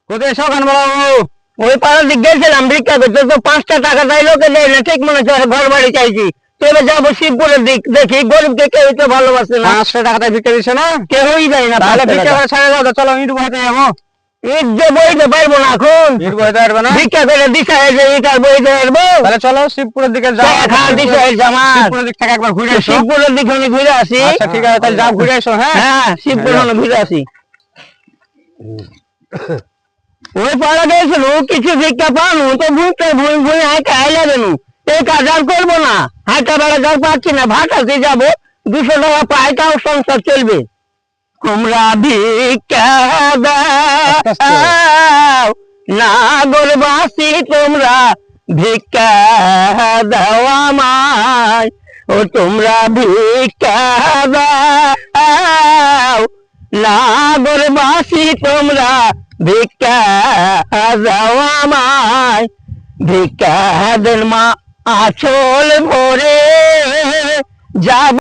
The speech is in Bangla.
কোথায় সকান বাবু? ওই পাড়া দিক গেছিলাম ভিক্ষা করতে, তো 5টা টাকা চাই, লোকে দেয় না, ঠিক মনে হচ্ছে ঘর বাড়ি চাইছি। তো এবার যাবো শিবপুরের দিক, দেখি গরিবকে কেউ তো ভালোবাসে না, 500 টাকাটা ভিক্ষা দিচ্ছে না? কেউই দেয় না। তাহলে 5 ভিক্ষা টাকা করে ছাড়া দাও তো, চলো ইট বহাতে যাবো। ঈদ যে বইতে পারবো না এখন, ইট বহাতে পারবে না? ভিক্ষা করে দিশা যে ইটার বইতে পারবো। তাহলে চলো শিবপুরের দিকে যাও। দিশা আমার শিবপুরের দিক থেকে একবার ঘুরে এসো। শিবপুরের দিকে আমি ঘুরে আসি। আচ্ছা ঠিক আছে, তাহলে যাও ঘুরে এসো। হ্যাঁ হ্যাঁ, শিবপুর হ্যাঁ, ঘুরে আসি। ওই পাড়া গেছিল কিছু ভিক্ষা পানু, তো ভুঁতে ভুঁই ভুঁই হাঁটা আইলা দেনু, এই কাজ আর করবো না, হাঁটা বেড়া যার পাচ্ছি না, ভাটাতে যাবো, 200 টাকা পাই, তাও সংসার চলবে। তোমরা ভিক্ষা দাও, নাগরবাসী তোমরা ভিক্ষা দাও আমায়, ও তোমরা ভিক্ষা দাও, নাগরবাসী তোমরা ভিক্ষা দাও আমায়, ভিক্ষা দেন মা আঁচল ভরে যাব।